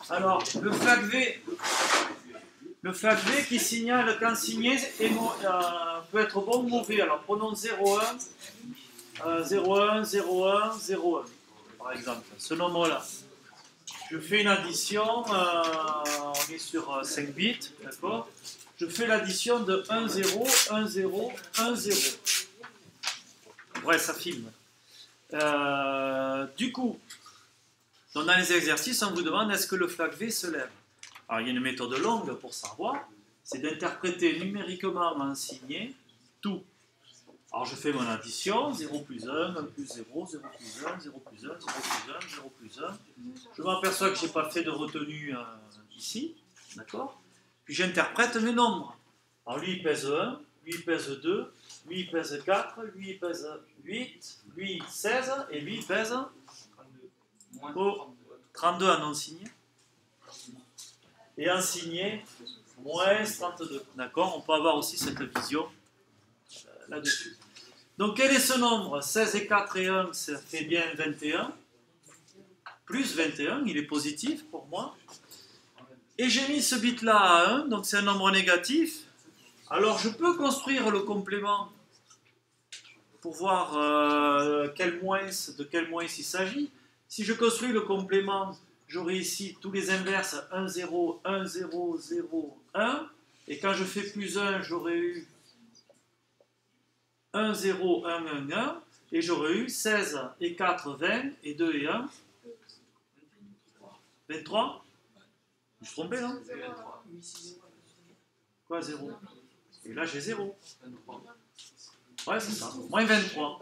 Alors, le flag V qui signale quand signé peut être bon ou mauvais. Alors, prenons 0,1, 0,1, 0,1, 0,1, par exemple, ce nombre-là. Je fais une addition, on est sur 5 bits, d'accord? Je fais l'addition de 1, 0, 1, 0, 1, 0. Ouais, ça filme. Du coup, dans les exercices, on vous demande est-ce que le flag V se lève? Alors, il y a une méthode longue pour savoir, c'est d'interpréter numériquement en signé tout. Alors, je fais mon addition, 0 plus 1, 1 plus 0, 0 plus 1, 0 plus 1, 0 plus 1, 0 plus 1. Je m'aperçois que je n'ai pas fait de retenue ici, d'accord? Puis j'interprète mes nombres. Alors, lui, il pèse 1, lui, il pèse 2, lui, il pèse 4, lui, il pèse 8, lui, 16, et lui, il pèse 32 à non signé. Et en signé, moins 32. D'accord? On peut avoir aussi cette vision là-dessus. Donc, quel est ce nombre? 16 et 4 et 1, ça fait bien 21. Plus 21, il est positif pour moi. Et j'ai mis ce bit-là à 1, donc c'est un nombre négatif. Alors, je peux construire le complément pour voir de quel moins il s'agit. Si je construis le complément, j'aurai ici tous les inverses 1, 0, 1, 0, 0, 1. Et quand je fais plus 1, j'aurai eu 1, 0, 1, 1, 1. Et j'aurais eu 16 et 4, 20, et 2 et 1, 23. Je me suis trompé, non? Quoi, 0? Et là, j'ai 0. Ouais, c'est ça. Moins 23.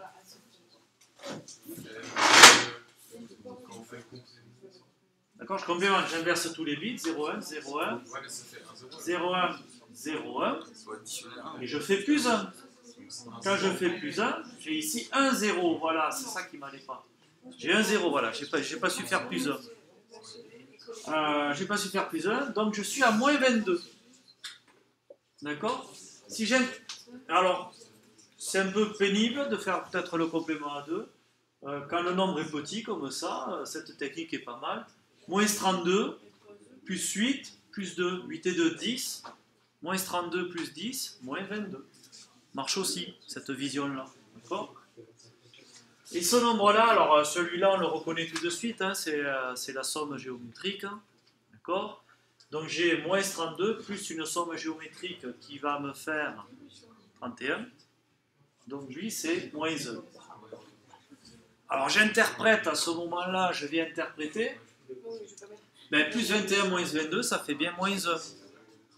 D'accord, je complémente, j'inverse tous les bits. 0, 1, 0, 1, 0, 1, 0, 1. Et je fais plus 1. Quand je fais plus 1, j'ai ici 1, 0. Voilà, c'est ça qui ne m'allait pas. J'ai 1, 0, voilà. Je n'ai pas su faire plus 1. J'ai pas su faire plus 1, donc je suis à moins 22. D'accord? Si j'aime. Alors, c'est un peu pénible de faire peut-être le complément à 2. Quand le nombre est petit comme ça, cette technique est pas mal. Moins 32, plus 8, plus 2. 8 et 2, 10. Moins 32 plus 10, moins 22. Marche aussi, cette vision-là. D'accord? Et ce nombre-là, alors celui-là, on le reconnaît tout de suite, hein, c'est la somme géométrique. Hein, d'accord? Donc j'ai moins 32 plus une somme géométrique qui va me faire 31. Donc lui, c'est moins 1. Alors j'interprète à ce moment-là, je vais interpréter. Ben, plus 21 moins 22, ça fait bien moins 1.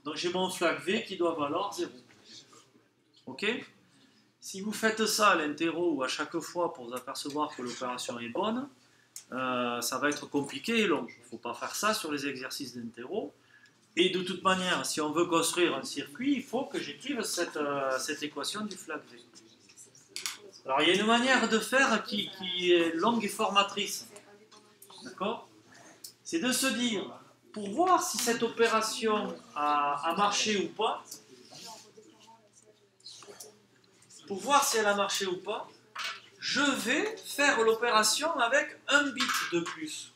Donc j'ai mon flag V qui doit valoir 0. Ok? Si vous faites ça à l'interro ou à chaque fois pour vous apercevoir que l'opération est bonne, ça va être compliqué et long. Il ne faut pas faire ça sur les exercices d'interro. Et de toute manière, si on veut construire un circuit, il faut que j'écrive cette équation du flag V. Alors il y a une manière de faire qui est longue et formatrice. D'accord? C'est de se dire, pour voir si cette opération a marché ou pas, pour voir si elle a marché ou pas, je vais faire l'opération avec un bit de plus.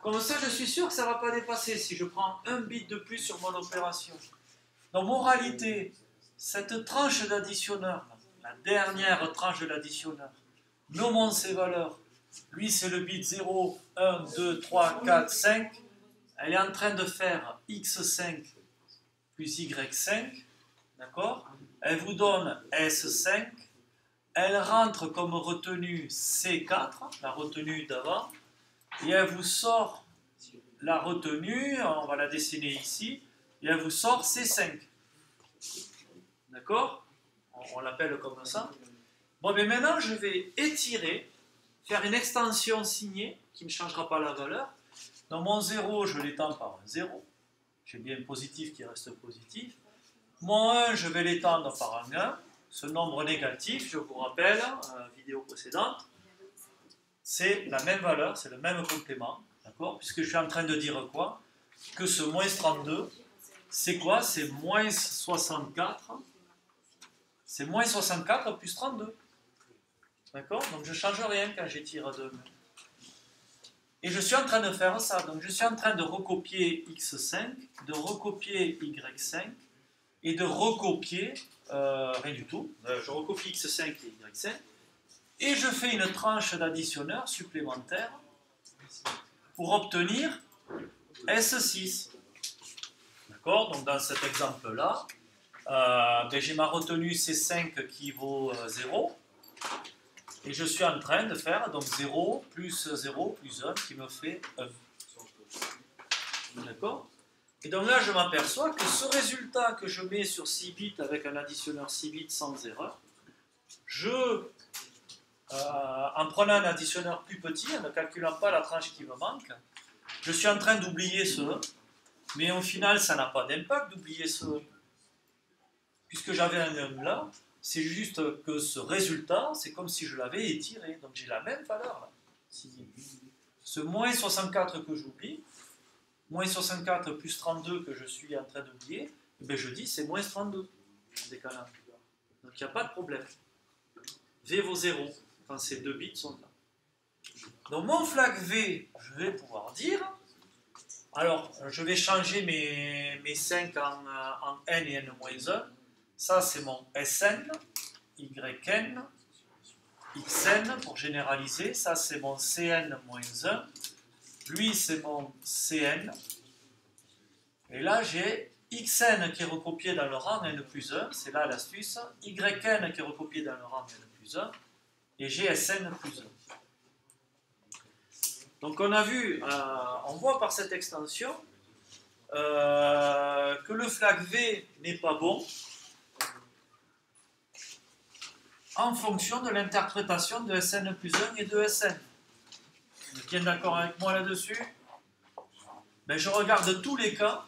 Comme ça, je suis sûr que ça ne va pas dépasser si je prends un bit de plus sur mon opération. Donc, moralité, cette tranche d'additionneur, la dernière tranche de l'additionneur, nommons ces valeurs. Lui, c'est le bit 0, 1, 2, 3, 4, 5. Elle est en train de faire x5 plus y5. D'accord? Elle vous donne S5, elle rentre comme retenue C4, la retenue d'avant, et elle vous sort la retenue, on va la dessiner ici, et elle vous sort C5. D'accord? On l'appelle comme ça. Bon, mais maintenant, je vais étirer, faire une extension signée, qui ne changera pas la valeur. Dans mon 0, je l'étends par un 0. J'ai bien un positif qui reste positif. Mon 1, je vais l'étendre par un 1. Ce nombre négatif, je vous rappelle, vidéo précédente, c'est la même valeur, c'est le même complément, d'accord? Puisque je suis en train de dire quoi? Que ce moins 32, c'est quoi? C'est moins 64. C'est moins 64 plus 32. D'accord? Donc je ne change rien quand j'étire 2. Et je suis en train de faire ça. Donc je suis en train de recopier x5, de recopier y5 et de recopier rien du tout. Je recopie x5 et y5 et je fais une tranche d'additionneur supplémentaire pour obtenir S6. D'accord? Donc dans cet exemple-là, j'ai ma retenue C5 qui vaut 0. Et je suis en train de faire donc 0 plus 0 plus 1 qui me fait 1. D'accord? Et donc là, je m'aperçois que ce résultat que je mets sur 6 bits avec un additionneur 6 bits sans erreur, en prenant un additionneur plus petit, en ne calculant pas la tranche qui me manque, je suis en train d'oublier ce 1, mais au final, ça n'a pas d'impact d'oublier ce 1. Puisque j'avais un 1 là, c'est juste que ce résultat, c'est comme si je l'avais étiré. Donc j'ai la même valeur là. Ce moins 64 que j'oublie, moins 64 plus 32 que je suis en train d'oublier, je dis c'est moins 32 en décalant. Donc il n'y a pas de problème. V vaut 0 quand ces deux bits sont là. Donc mon flag V, je vais pouvoir dire, alors je vais changer mes 5 en n et n-1. Ça, c'est mon Sn, Yn, Xn pour généraliser. Ça, c'est mon Cn-1. Lui, c'est mon Cn. Et là, j'ai Xn qui est recopié dans le rang n plus 1. C'est là l'astuce. Yn qui est recopié dans le rang n plus 1. Et j'ai Sn plus 1. Donc, on a vu, on voit par cette extension que le flag V n'est pas bon en fonction de l'interprétation de Sn plus 1 et de Sn. Vous êtes bien d'accord avec moi là-dessus? Je regarde tous les cas.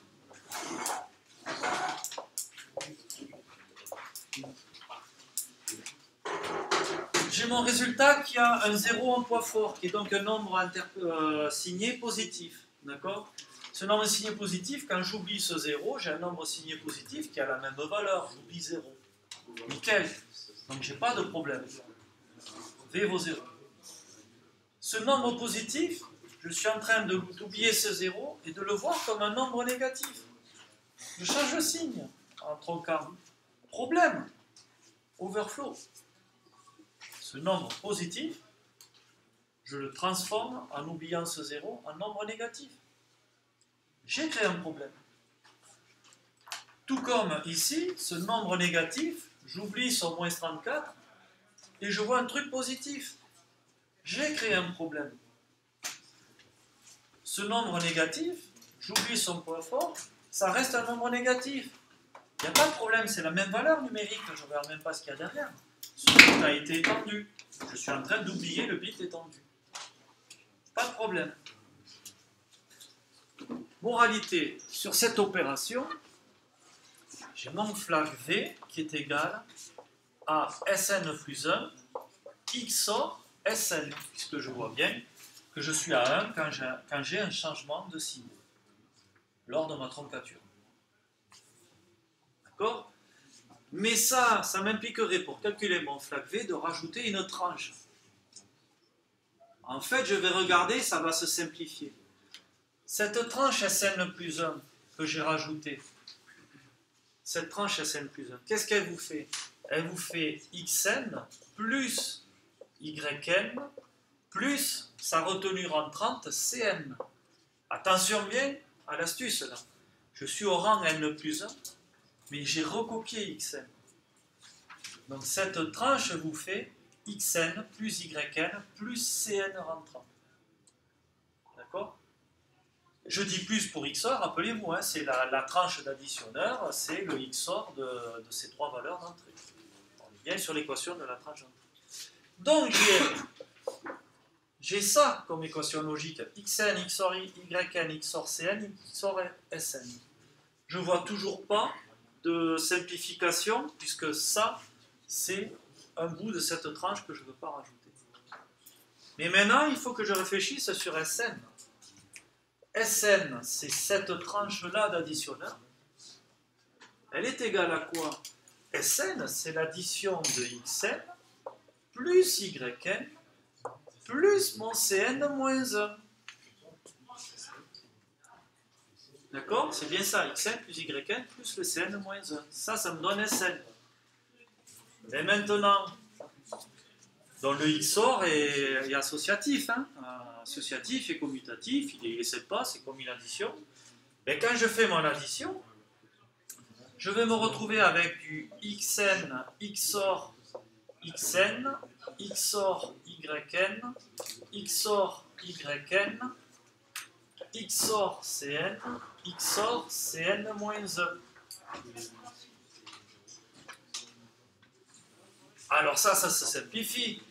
J'ai mon résultat qui a un 0 en poids fort, qui est donc un nombre signé positif. D'accord? Ce nombre signé positif, quand j'oublie ce 0, j'ai un nombre signé positif qui a la même valeur. J'oublie 0. Nickel. Donc j'ai pas de problème. V vaut 0. Ce nombre positif, je suis en train d'oublier ce 0 et de le voir comme un nombre négatif. Je change de signe en tronquant. Problème. Overflow. Ce nombre positif, je le transforme en oubliant ce 0 en nombre négatif. J'ai créé un problème. Tout comme ici, ce nombre négatif, j'oublie son moins 34 et je vois un truc positif. J'ai créé un problème. Ce nombre négatif, j'oublie son point fort, ça reste un nombre négatif. Il n'y a pas de problème, c'est la même valeur numérique, je ne regarde même pas ce qu'il y a derrière. Ce bit a été étendu. Je suis en train d'oublier le bit étendu. Pas de problème. Moralité, sur cette opération, j'ai mon flag V qui est égal à Sn plus 1 XOR Sn, puisque je vois bien que je suis à 1 quand j'ai un changement de signe lors de ma troncature. D'accord? Mais ça m'impliquerait pour calculer mon flag V de rajouter une tranche. En fait, je vais regarder, ça va se simplifier. Cette tranche Sn plus 1 que j'ai rajoutée, cette tranche Sn plus 1, qu'est-ce qu'elle vous fait? Elle vous fait Xn plus Yn plus sa retenue rentrante Cn. Attention bien à l'astuce là. Je suis au rang n plus 1, mais j'ai recopié Xn. Donc cette tranche vous fait Xn plus Yn plus Cn rentrant. D'accord? Je dis plus pour XOR, rappelez-vous, hein, c'est la tranche d'additionneur, c'est le XOR de ces trois valeurs d'entrée. On est bien sur l'équation de la tranche d'entrée. Donc j'ai ça comme équation logique, Xn, XOR Yn, XOR Cn, XOR Sn. Je ne vois toujours pas de simplification, puisque ça, c'est un bout de cette tranche que je ne veux pas rajouter. Mais maintenant, il faut que je réfléchisse sur Sn. Sn, c'est cette tranche-là d'additionneur. Elle est égale à quoi? Sn, c'est l'addition de Xn plus Yn plus mon Cn moins 1. D'accord? C'est bien ça, xn plus yn plus le cn moins 1. Ça me donne Sn. Et maintenant, donc le XOR est associatif. Hein? Associatif et commutatif, il ne sait pas, c'est comme une addition. Mais quand je fais mon addition, je vais me retrouver avec du xn, XOR, xn, XOR, yn, XOR, yn, XOR, cn, XOR, cn moins 1. Alors ça se simplifie.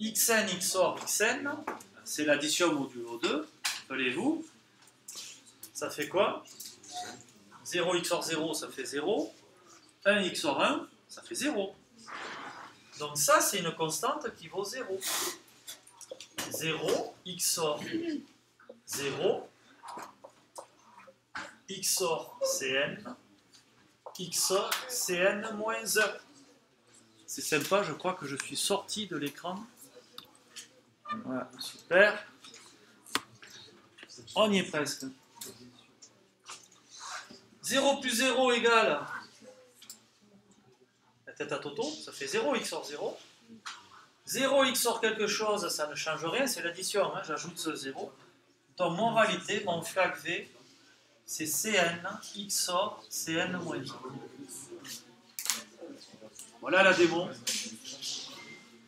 Xn, XOR, xn, c'est l'addition modulo 2, rappelez-vous. Ça fait quoi? 0 XOR 0, ça fait 0. 1 XOR 1, ça fait 0. Donc ça, c'est une constante qui vaut 0. 0 XOR 0, XOR Cn, XOR Cn moins 1. C'est sympa, je crois que je suis sorti de l'écran. Voilà, super. On y est presque. 0 plus 0 égale, la tête à Toto, ça fait 0 XOR 0. 0 XOR quelque chose, ça ne change rien, c'est l'addition, hein, j'ajoute ce 0. Donc mon réalité, mon flag V, c'est Cn XOR Cn moins 1. Voilà la démo.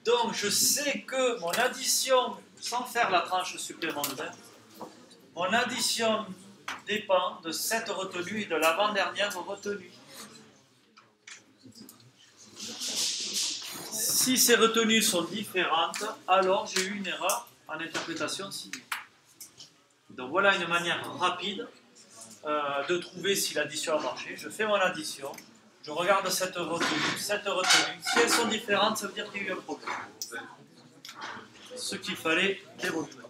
Donc je sais que mon addition, sans faire la tranche supplémentaire, mon addition dépend de cette retenue et de l'avant-dernière retenue. Si ces retenues sont différentes, alors j'ai eu une erreur en interprétation signée. Donc voilà une manière rapide de trouver si l'addition a marché. Je fais mon addition, je regarde cette retenue. Si elles sont différentes, ça veut dire qu'il y a eu un problème. Ce qu'il fallait démontrer.